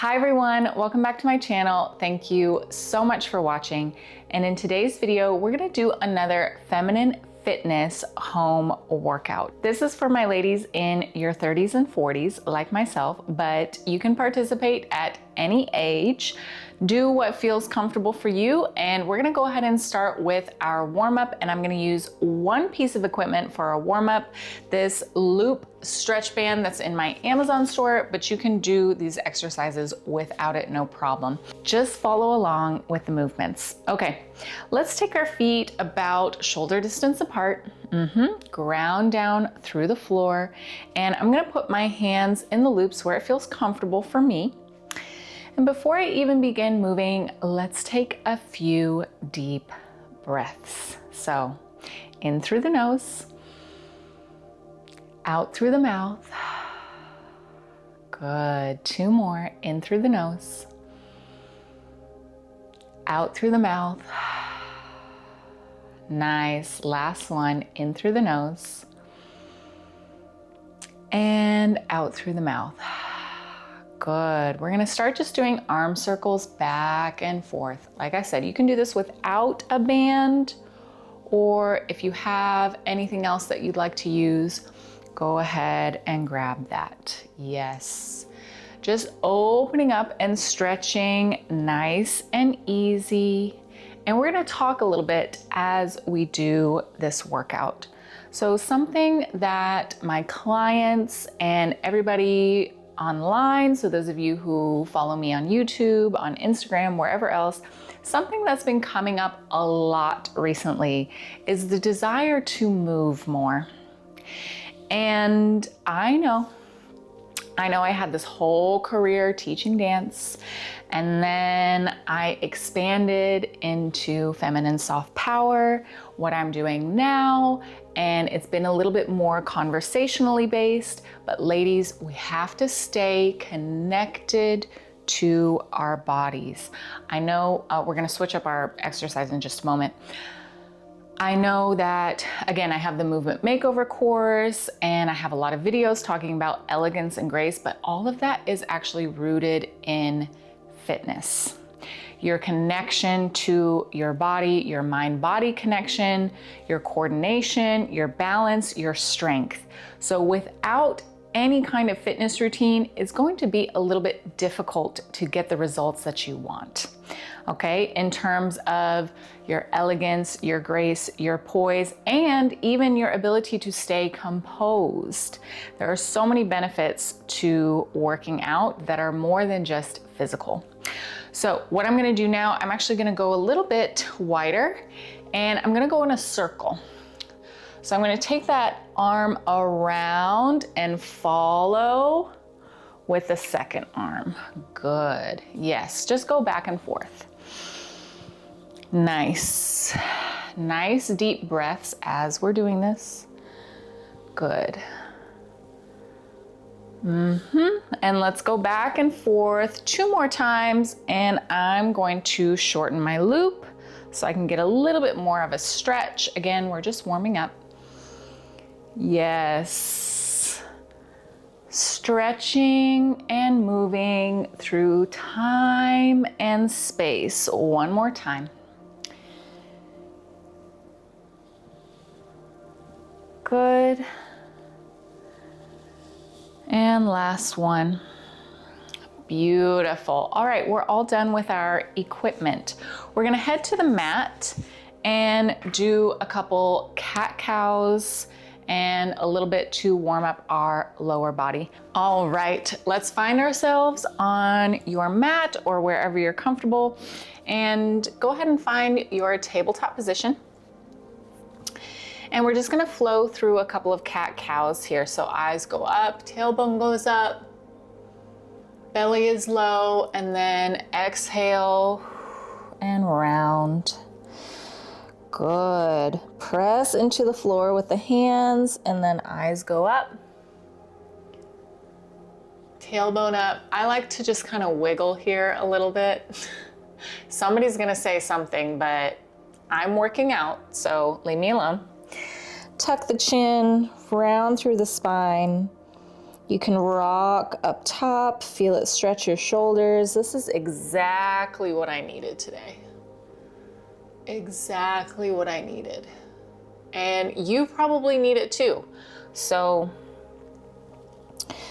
Hi everyone, welcome back to my channel. Thank you so much for watching. And in today's video, we're gonna do another feminine fitness home workout. This is for my ladies in your 30s and 40s, like myself, but you can participate at any age. Do what feels comfortable for you. And we're gonna go ahead and start with our warm-up, and I'm gonna use one piece of equipment for our warm-up, this loop stretch band that's in my Amazon store, but you can do these exercises without it, no problem. Just follow along with the movements. Okay, let's take our feet about shoulder distance apart. Ground down through the floor, and I'm gonna put my hands in the loops where it feels comfortable for me. And before I even begin moving, let's take a few deep breaths. So, in through the nose, out through the mouth. Good. Two more. In through the nose, out through the mouth. Nice. Last one. In through the nose and out through the mouth. Good. We're gonna start just doing arm circles back and forth. Like I said, you can do this without a band, or if you have anything else that you'd like to use, go ahead and grab that. Yes. Just opening up and stretching nice and easy. And we're gonna talk a little bit as we do this workout. So something that my clients and everybody online, so those of you who follow me on YouTube, on Instagram, wherever else, something that's been coming up a lot recently is the desire to move more. And I know I had this whole career teaching dance, and then I expanded into feminine soft power, what I'm doing now, and it's been a little bit more conversationally based. But ladies, we have to stay connected to our bodies. I know we're gonna switch up our exercise in just a moment. I know that, again, I have the movement makeover course and I have a lot of videos talking about elegance and grace, but all of that is actually rooted in fitness. Your connection to your body, your mind-body connection, your coordination, your balance, your strength. So without any kind of fitness routine, it's going to be a little bit difficult to get the results that you want. Okay, in terms of your elegance, your grace, your poise, and even your ability to stay composed. There are so many benefits to working out that are more than just physical. So what I'm gonna do now, I'm actually gonna go a little bit wider, and I'm gonna go in a circle. So I'm gonna take that arm around and follow with the second arm. Good. Yes, just go back and forth. Nice. Nice deep breaths as we're doing this. Good. And let's go back and forth 2 more times, and I'm going to shorten my loop so I can get a little bit more of a stretch. Again, we're just warming up. Yes. Stretching and moving through time and space. One more time. Good. And last one. Beautiful. All right, we're all done with our equipment. We're gonna head to the mat and do a couple cat-cows and a little bit to warm up our lower body. All right, let's find ourselves on your mat or wherever you're comfortable, and go ahead and find your tabletop position. And we're just gonna flow through a couple of cat-cows here. So eyes go up, tailbone goes up, belly is low, and then exhale and round. Good. Press into the floor with the hands, and then eyes go up. Tailbone up. I like to just kind of wiggle here a little bit. Somebody's gonna say something, but I'm working out, so leave me alone. Tuck the chin, round through the spine. You can rock up top, feel it stretch your shoulders. This is exactly what I needed today. Exactly what I needed. And you probably need it too. So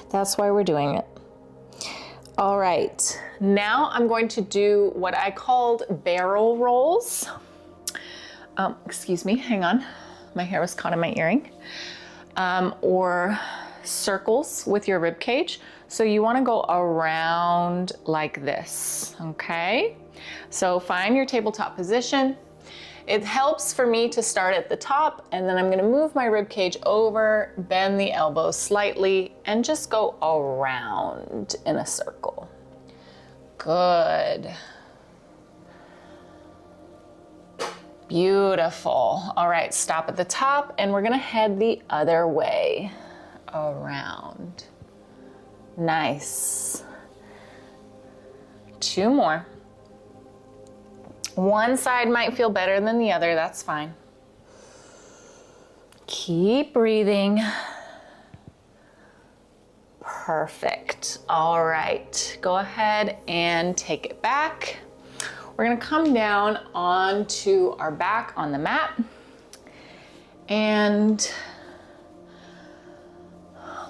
that's why we're doing it. All right, now I'm going to do what I called barrel rolls. Excuse me, hang on. My hair was caught in my earring. Or circles with your rib cage. So you want to go around like this, okay? So find your tabletop position. It helps for me to start at the top, and then I'm going to move my rib cage over, bend the elbows slightly, and just go around in a circle. Good. Beautiful. All right, stop at the top, and we're going to head the other way around. Nice. 2 more. One side might feel better than the other, that's fine. Keep breathing. Perfect. All right, go ahead and take it back. We're gonna come down onto our back on the mat and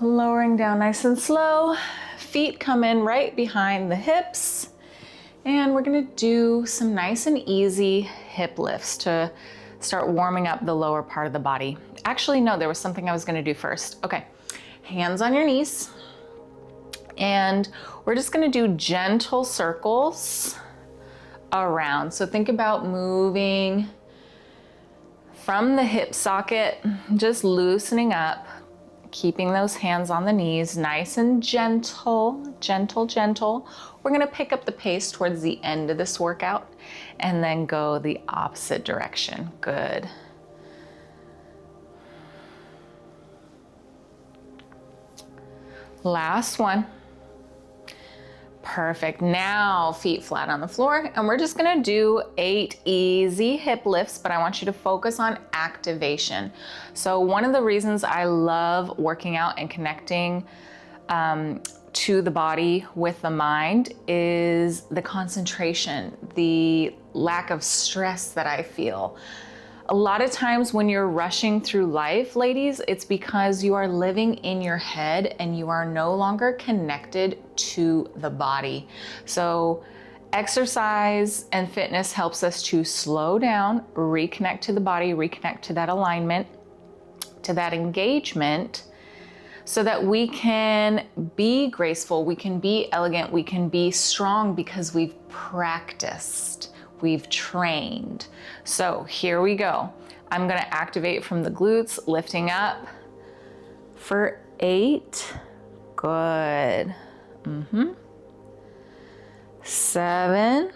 lowering down nice and slow. Feet come in right behind the hips. And we're gonna do some nice and easy hip lifts to start warming up the lower part of the body. Actually, no, there was something I was gonna do first. Okay, hands on your knees. And we're just gonna do gentle circles around. So think about moving from the hip socket, just loosening up, keeping those hands on the knees, nice and gentle, gentle, gentle. We're gonna pick up the pace towards the end of this workout and then go the opposite direction. Good. Last one. Perfect. Now feet flat on the floor, and we're just gonna do 8 easy hip lifts, but I want you to focus on activation. So one of the reasons I love working out and connecting to the body with the mind is the concentration, the lack of stress that I feel. A lot of times when you're rushing through life, ladies, it's because you are living in your head and you are no longer connected to the body. So exercise and fitness helps us to slow down, reconnect to the body, reconnect to that alignment, to that engagement, so that we can be graceful, we can be elegant, we can be strong because we've practiced. We've trained. So here we go. I'm gonna activate from the glutes, lifting up for 8. Good. 7.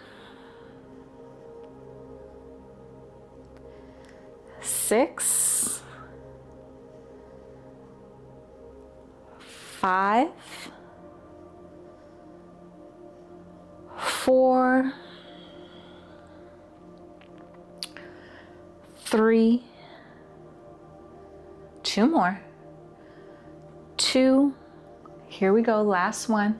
6. 5. 4. 3, 2 more, 2, here we go, last one,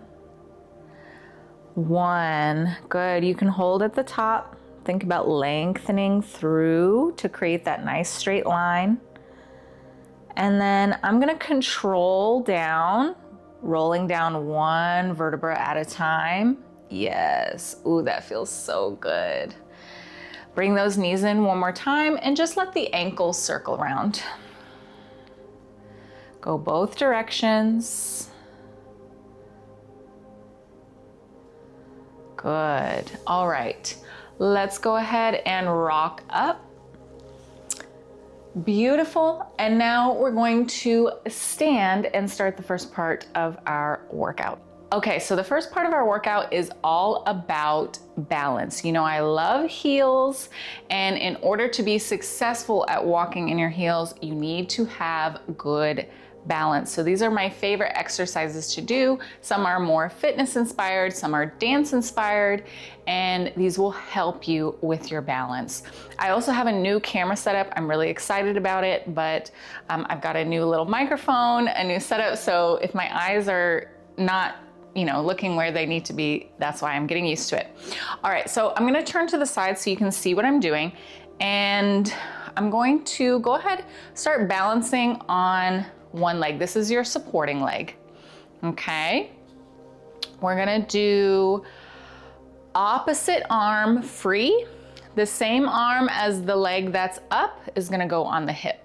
1, good, you can hold at the top, think about lengthening through to create that nice straight line, and then I'm gonna control down, rolling down 1 vertebra at a time, yes, ooh, that feels so good. Bring those knees in one more time and just let the ankles circle around. Go both directions. Good. All right. Let's go ahead and rock up. Beautiful. And now we're going to stand and start the first part of our workout. Okay, so the first part of our workout is all about balance. You know, I love heels, and in order to be successful at walking in your heels, you need to have good balance. So these are my favorite exercises to do. Some are more fitness inspired, some are dance inspired, and these will help you with your balance. I also have a new camera setup. I'm really excited about it, but I've got a new little microphone, a new setup. So if my eyes are not looking where they need to be, that's why I'm getting used to it. All right, so I'm gonna turn to the side so you can see what I'm doing. And I'm going to go ahead, start balancing on one leg. This is your supporting leg, okay? We're gonna do opposite arm free. The same arm as the leg that's up is gonna go on the hip.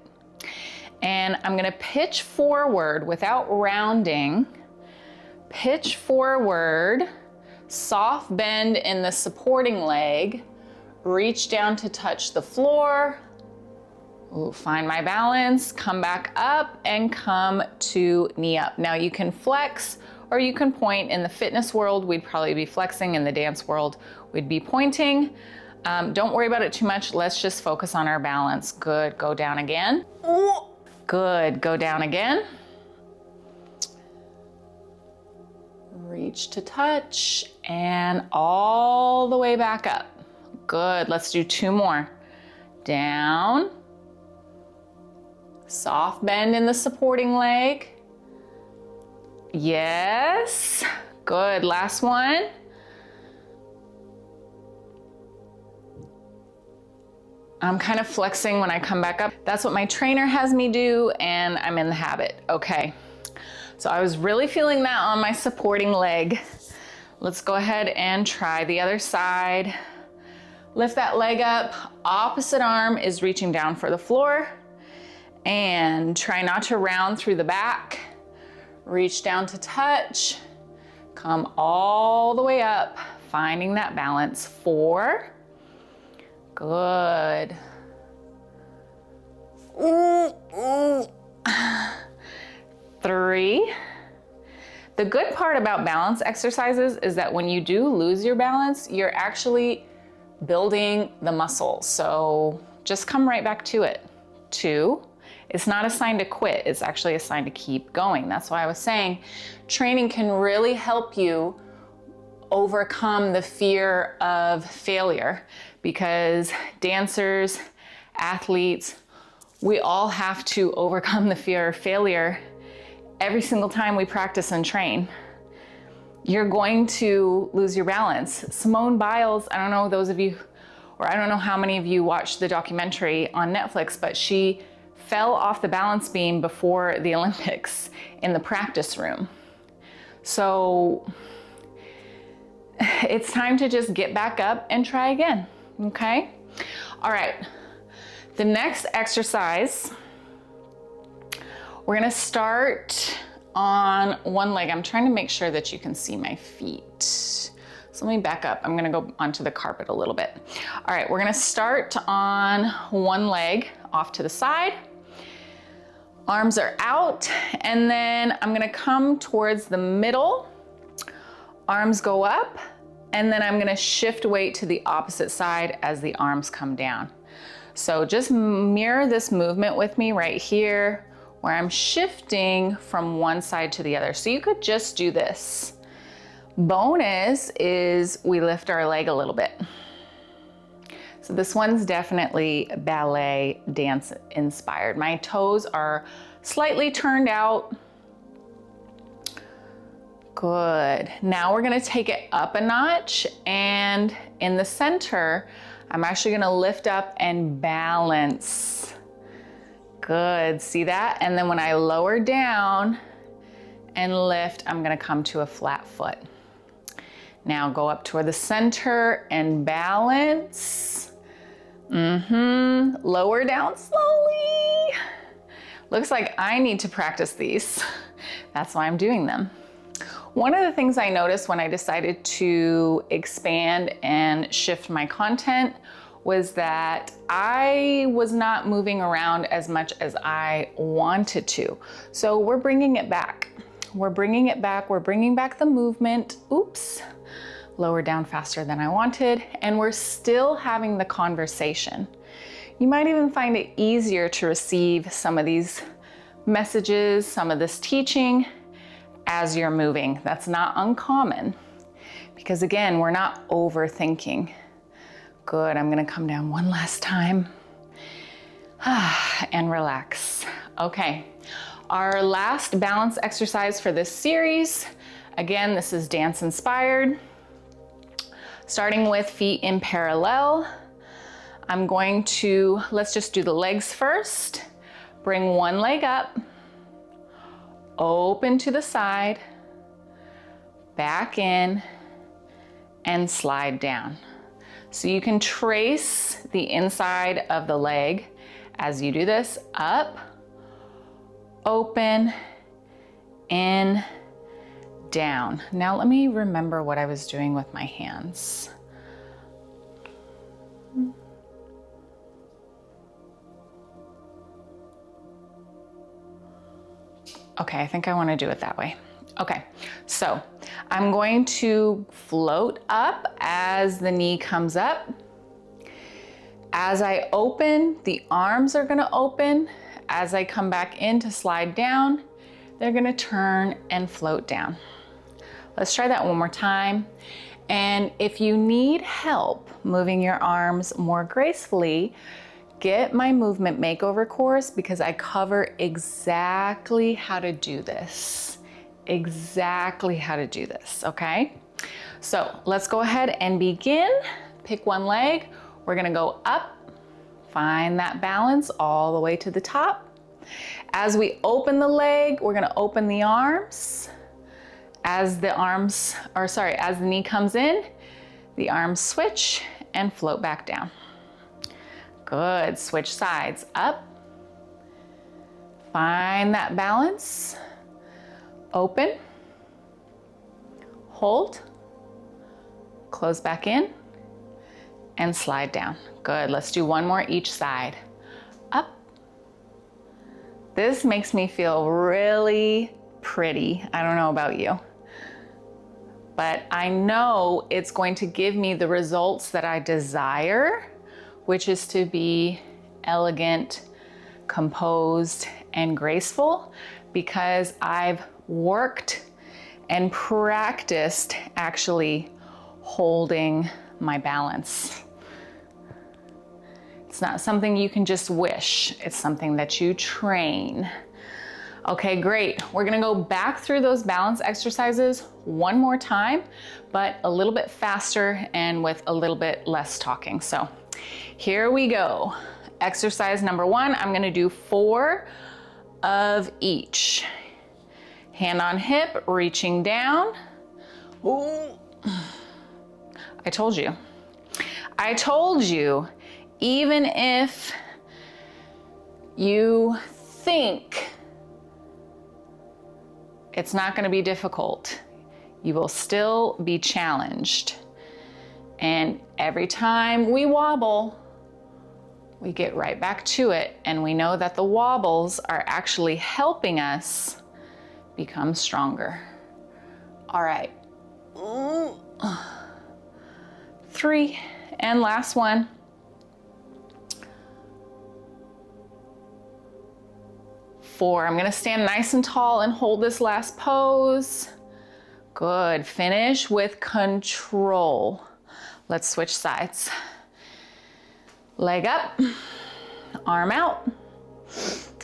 And I'm gonna pitch forward without rounding. Pitch forward, soft bend in the supporting leg, reach down to touch the floor. Ooh, find my balance, come back up and come to knee up. Now you can flex or you can point. In the fitness world, we'd probably be flexing. In the dance world, we'd be pointing. Don't worry about it too much. Let's just focus on our balance. Good, go down again. Good, go down again. Reach to touch and all the way back up. Good, let's do two more. Down. Soft bend in the supporting leg. Yes, good, last one. I'm kind of flexing when I come back up. That's what my trainer has me do and I'm in the habit, okay. So I was really feeling that on my supporting leg. Let's go ahead and try the other side. Lift that leg up. Opposite arm is reaching down for the floor. And try not to round through the back. Reach down to touch. Come all the way up, finding that balance. 4. Good. 3. The good part about balance exercises is that when you do lose your balance, you're actually building the muscle. So just come right back to it. 2. It's not a sign to quit. It's actually a sign to keep going. That's why I was saying training can really help you overcome the fear of failure, because dancers, athletes, we all have to overcome the fear of failure every single time we practice and train. You're going to lose your balance. Simone Biles, I don't know those of you, or I don't know how many of you watched the documentary on Netflix, but she fell off the balance beam before the Olympics in the practice room. So it's time to just get back up and try again, okay? All right, the next exercise, we're gonna start on one leg. I'm trying to make sure that you can see my feet. So let me back up. I'm gonna go onto the carpet a little bit. All right, we're gonna start on one leg off to the side. Arms are out, and then I'm gonna come towards the middle. Arms go up, and then I'm gonna shift weight to the opposite side as the arms come down. So just mirror this movement with me right here, where I'm shifting from one side to the other. So you could just do this. Bonus is we lift our leg a little bit. So this one's definitely ballet dance inspired. My toes are slightly turned out. Good. Now we're gonna take it up a notch, and in the center, I'm actually gonna lift up and balance. Good, see that? And then when I lower down and lift, I'm gonna come to a flat foot. Now go up toward the center and balance. Lower down slowly. Looks like I need to practice these. That's why I'm doing them. One of the things I noticed when I decided to expand and shift my content was that I was not moving around as much as I wanted to. So we're bringing it back. We're bringing it back. We're bringing back the movement. Oops. Lower down faster than I wanted, and we're still having the conversation. You might even find it easier to receive some of these messages, some of this teaching as you're moving. That's not uncommon because again, we're not overthinking. Good, I'm gonna come down one last time and relax. Okay, our last balance exercise for this series. Again, this is dance inspired. Starting with feet in parallel. I'm going to, let's just do the legs first. Bring one leg up, open to the side, back in, and slide down. So you can trace the inside of the leg as you do this. Up, open, in, down. Now let me remember what I was doing with my hands. Okay, I think I want to do it that way. Okay, so I'm going to float up as the knee comes up. As I open, the arms are going to open. As I come back in to slide down, they're going to turn and float down. Let's try that one more time. And if you need help moving your arms more gracefully, get my movement makeover course because I cover exactly how to do this. Exactly how to do this, okay? So let's go ahead and begin. Pick one leg. We're gonna go up, find that balance all the way to the top. As we open the leg, we're gonna open the arms. As the knee comes in, the arms switch and float back down. Good, switch sides, up. Find that balance. Open, hold, close back in, and slide down. Good, let's do one more each side. Up. This makes me feel really pretty. I don't know about you, but I know it's going to give me the results that I desire, which is to be elegant, composed, and graceful, because I've worked and practiced actually holding my balance. It's not something you can just wish, it's something that you train. Okay, great. We're gonna go back through those balance exercises one more time, but a little bit faster and with a little bit less talking. So here we go. Exercise number one, I'm gonna do 4 of each. Hand on hip, reaching down. Ooh. I told you. I told you, even if you think it's not gonna be difficult, you will still be challenged. And every time we wobble, we get right back to it, and we know that the wobbles are actually helping us become stronger. All right. 3, and last one. 4, I'm gonna stand nice and tall and hold this last pose. Good, finish with control. Let's switch sides. Leg up, arm out,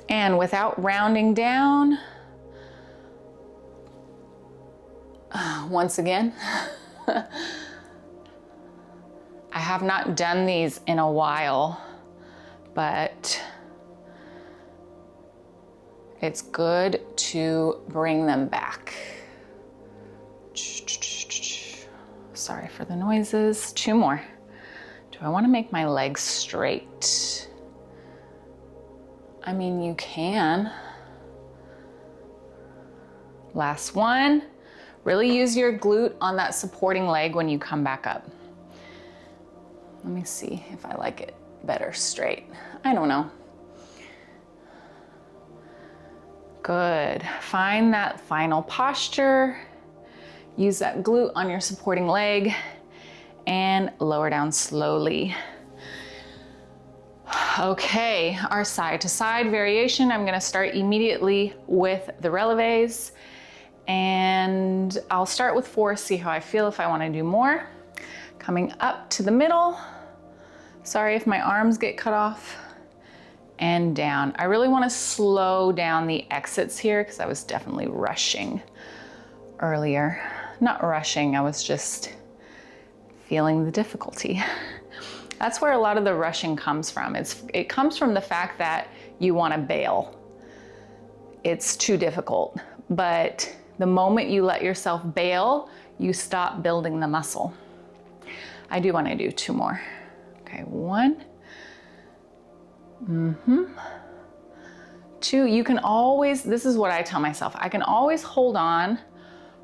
and without rounding down, once again, I have not done these in a while, but it's good to bring them back. Sorry for the noises. 2 more. Do I want to make my legs straight? I mean, you can. Last one. Really use your glute on that supporting leg when you come back up. Let me see if I like it better straight. I don't know. Good. Find that final posture. Use that glute on your supporting leg and lower down slowly. Okay, our side to side variation. I'm gonna start immediately with the releves, and I'll start with 4, see how I feel if I wanna do more. Coming up to the middle. Sorry if my arms get cut off. And down. I really wanna slow down the exits here because I was definitely rushing earlier. Not rushing, I was just feeling the difficulty. That's where a lot of the rushing comes from. It comes from the fact that you want to bail. It's too difficult. But the moment you let yourself bail, you stop building the muscle. I do want to do 2 more. Okay, 1. 2, you can always, this is what I tell myself, I can always hold on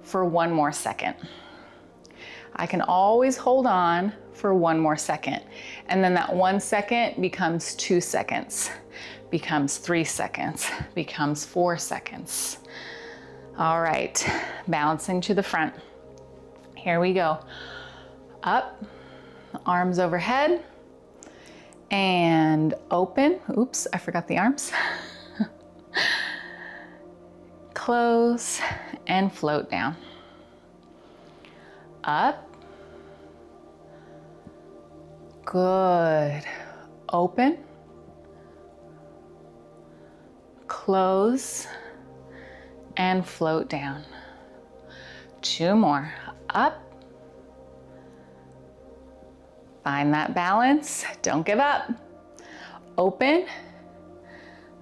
for 1 more second. I can always hold on for 1 more second. And then that 1 second becomes 2 seconds, becomes 3 seconds, becomes 4 seconds. All right, balancing to the front. Here we go. Up, arms overhead, and open. Oops, I forgot the arms. Close and float down. Up. Good. Open. Close and float down. 2 more. Up. Find that balance. Don't give up. Open.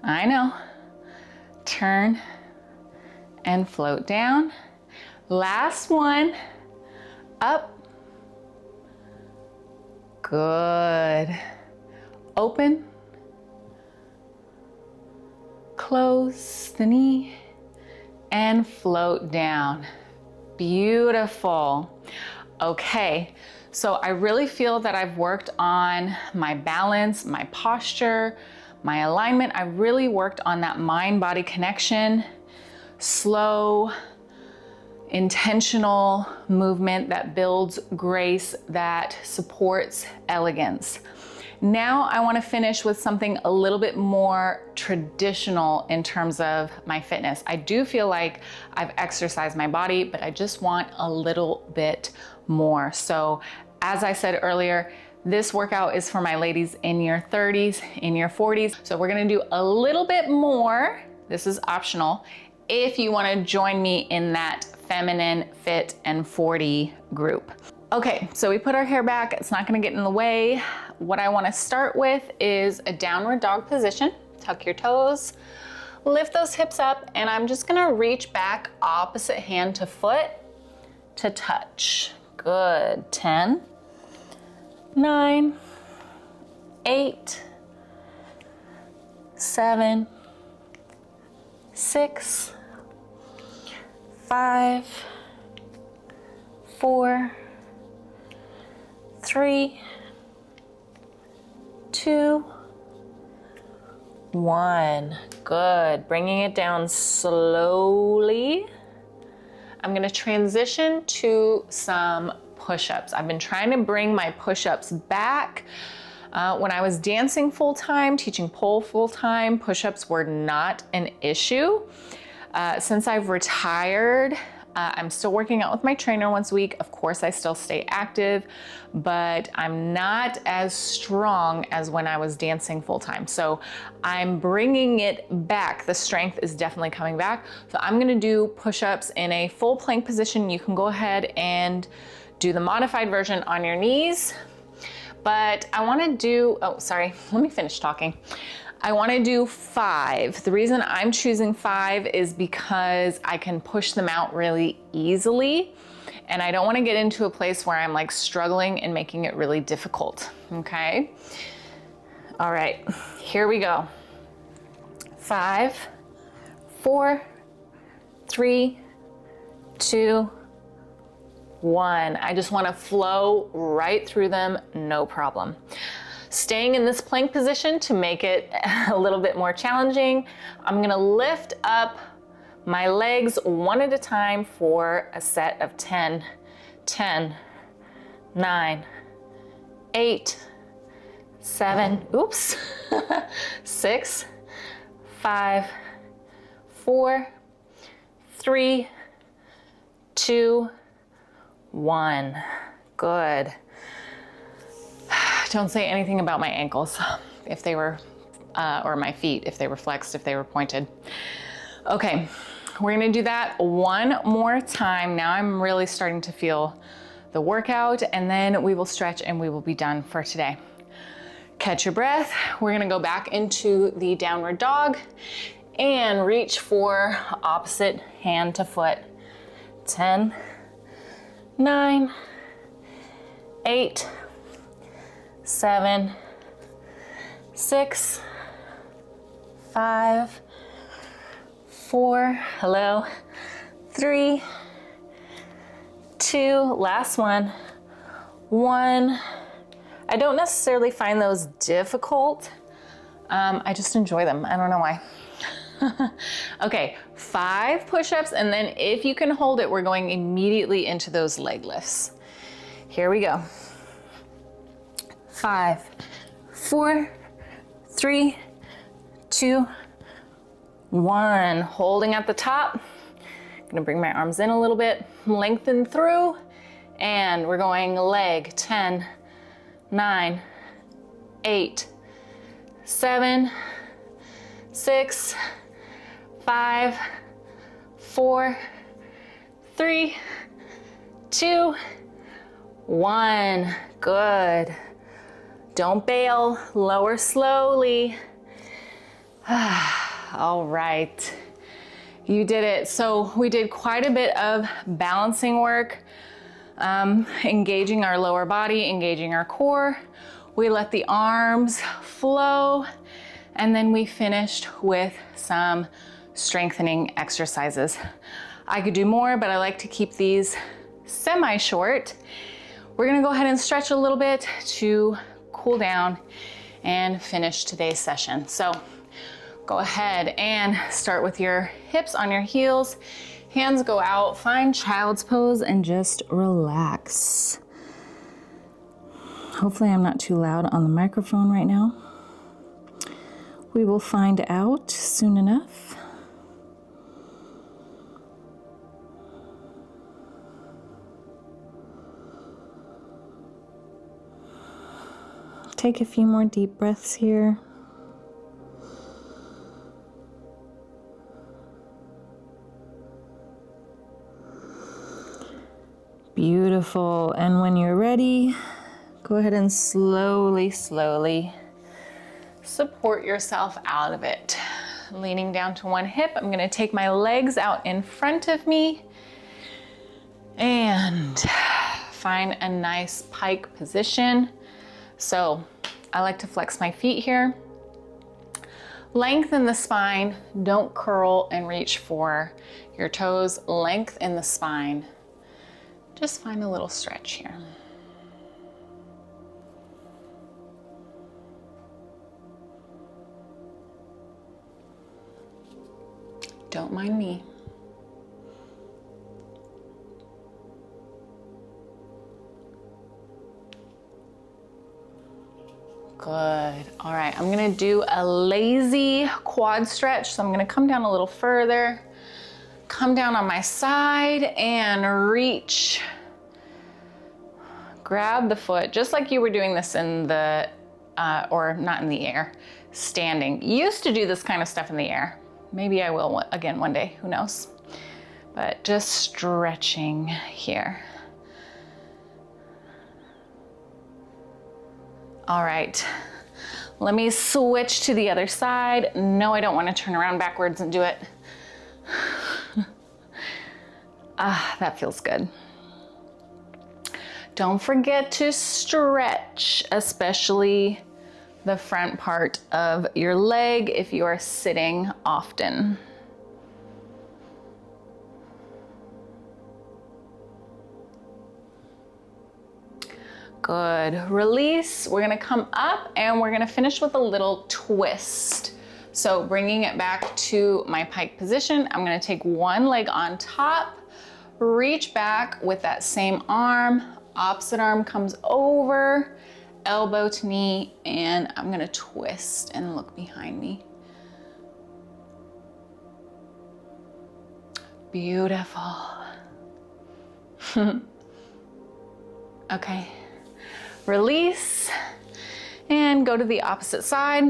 I know. Turn and float down. Last one. Up. Good. Open. Close the knee and float down. Beautiful. Okay, so I really feel that I've worked on my balance, my posture, my alignment. I really worked on that mind-body connection, slow, intentional movement that builds grace, that supports elegance. Now I want to finish with something a little bit more traditional in terms of my fitness. I do feel like I've exercised my body, but I just want a little bit more. So as I said earlier, this workout is for my ladies in your 30s, in your 40s. So we're gonna do a little bit more. This is optional if you wanna join me in that feminine, fit, and 40 group. Okay, so we put our hair back. It's not gonna get in the way. What I wanna start with is a downward dog position. Tuck your toes, lift those hips up, and I'm just gonna reach back opposite hand to foot to touch. Good. 10, 9, 8, 7, 6, 5, 4, 3, 2, 1. Good. Bringing it down slowly. I'm gonna transition to some push-ups. I've been trying to bring my push-ups back. When I was dancing full-time, teaching pole full-time, push-ups were not an issue. Since I've retired, I'm still working out with my trainer once a week. Of course, I still stay active, but I'm not as strong as when I was dancing full-time. So I'm bringing it back. The strength is definitely coming back. So I'm gonna do push-ups in a full plank position. You can go ahead and do the modified version on your knees. But I wanna do, oh, sorry, let me finish talking. I wanna do 5. The reason I'm choosing 5 is because I can push them out really easily, and I don't wanna get into a place where I'm like struggling and making it really difficult, okay? All right, here we go. 5, 4, 3, 2, 1. I just wanna flow right through them, no problem. Staying in this plank position to make it a little bit more challenging, I'm gonna lift up my legs one at a time for a set of 10, 9, 8, 7, oops, 6, 5, 4, 3, 2, 1. Good. Don't say anything about my ankles if they were, or my feet if they were flexed, if they were pointed. Okay, we're gonna do that one more time. Now I'm really starting to feel the workout, and then we will stretch and we will be done for today. Catch your breath. We're gonna go back into the downward dog and reach for opposite hand to foot. 10, 9, 8, 7, 6, 5, 4, hello, 3, 2, last one, 1. I don't necessarily find those difficult. I just enjoy them. I don't know why. Okay, 5 push-ups, and then if you can hold it, we're going immediately into those leg lifts. Here we go. 5, 4, 3, 2, 1. Holding at the top. I'm gonna bring my arms in a little bit, lengthen through, and we're going leg. 10, 9, 8, 7, 6, 5, 4, 3, 2, 1. Good. Don't bail. Lower slowly. All right. You did it. So we did quite a bit of balancing work, engaging our lower body, engaging our core. We let the arms flow, and then we finished with some strengthening exercises. I could do more, but I like to keep these semi-short. We're gonna go ahead and stretch a little bit to cool down and finish today's session. So go ahead and start with your hips on your heels. Hands go out, find child's pose and just relax. Hopefully I'm not too loud on the microphone right now. We will find out soon enough. Take a few more deep breaths here. Beautiful. And when you're ready, go ahead and slowly, slowly support yourself out of it. Leaning down to one hip, I'm gonna take my legs out in front of me and find a nice pike position. So I like to flex my feet here. Lengthen the spine, don't curl and reach for your toes. Lengthen the spine. Just find a little stretch here. Don't mind me. Good. All right, I'm gonna do a lazy quad stretch. So I'm gonna come down a little further, come down on my side and reach. Grab the foot, just like you were doing this in the, or not in the air, standing. Used to do this kind of stuff in the air. Maybe I will again one day, who knows? But just stretching here. All right, let me switch to the other side. No, I don't want to turn around backwards and do it. That feels good. Don't forget to stretch, especially the front part of your leg if you are sitting often. Good. Release. We're gonna come up and we're gonna finish with a little twist. So bringing it back to my pike position, I'm gonna take one leg on top, reach back with that same arm, opposite arm comes over, elbow to knee, and I'm gonna twist and look behind me. Beautiful. Okay, release and go to the opposite side.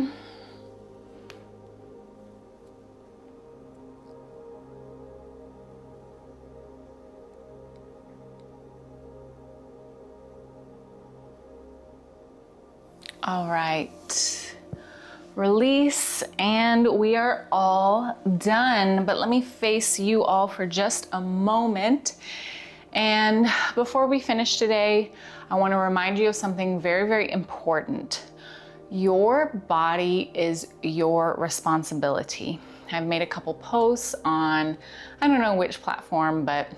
All right, release, and we are all done. But let me face you all for just a moment. And before we finish today, I want to remind you of something very, very important. Your body is your responsibility. I've made a couple posts on, I don't know which platform, but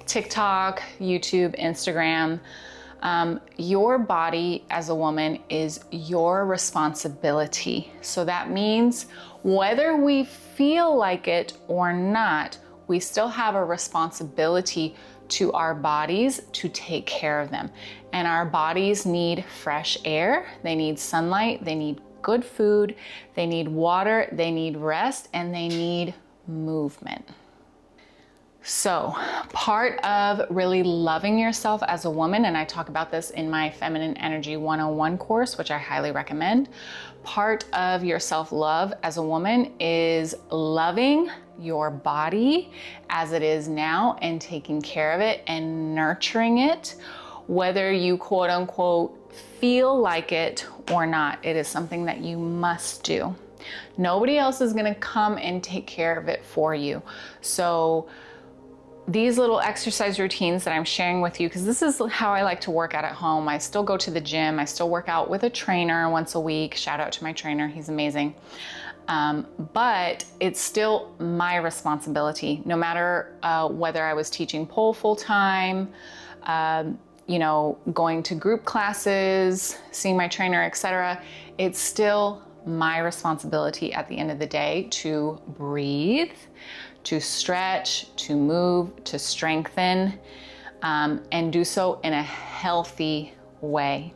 TikTok, YouTube, Instagram. Your body as a woman is your responsibility. So that means whether we feel like it or not, we still have a responsibility to our bodies to take care of them. And our bodies need fresh air, they need sunlight, they need good food, they need water, they need rest, and they need movement. So part of really loving yourself as a woman, and I talk about this in my Feminine Energy 101 course, which I highly recommend. Part of your self-love as a woman is loving your body as it is now and taking care of it and nurturing it, whether you quote unquote feel like it or not. It is something that you must do. Nobody else is gonna come and take care of it for you. So these little exercise routines that I'm sharing with you, because this is how I like to work out at home. I still go to the gym. I still work out with a trainer once a week. Shout out to my trainer, he's amazing. But it's still my responsibility, no matter whether I was teaching pole full time, you know, going to group classes, seeing my trainer, etc. It's still my responsibility at the end of the day to breathe, to stretch, to move, to strengthen, and do so in a healthy way.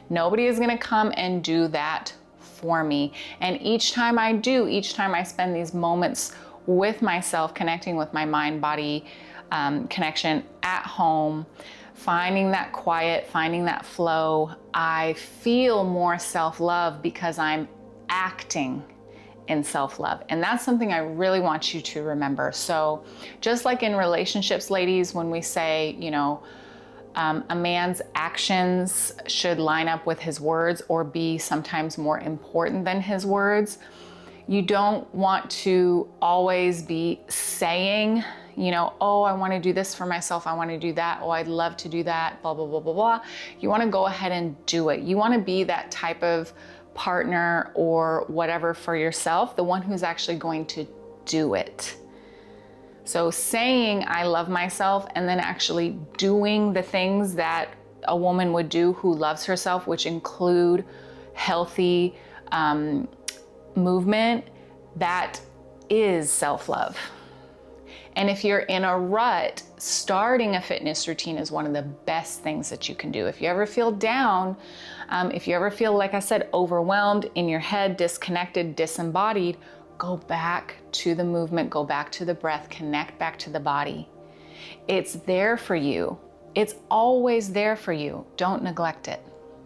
Nobody is gonna come and do that for me. And each time I do, each time I spend these moments with myself, connecting with my mind-body connection at home, finding that quiet, finding that flow, I feel more self-love because I'm acting in self-love. And that's something I really want you to remember. So just like in relationships, ladies, when we say, you know, a man's actions should line up with his words or be sometimes more important than his words, you don't want to always be saying, you know, oh, I want to do this for myself. I want to do that. Oh, I'd love to do that, blah, blah, blah, blah, blah. You want to go ahead and do it. You want to be that type of partner or whatever for yourself, the one who's actually going to do it. So saying I love myself and then actually doing the things that a woman would do who loves herself, which include healthy movement, that is self-love. And if you're in a rut, starting a fitness routine is one of the best things that you can do. If you ever feel down, if you ever feel, like I said, overwhelmed, in your head, disconnected, disembodied, go back to the movement, go back to the breath, connect back to the body. It's there for you. It's always there for you. Don't neglect it,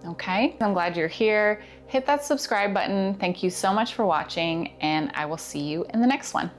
okay? I'm glad you're here. Hit that subscribe button. Thank you so much for watching, and I will see you in the next one.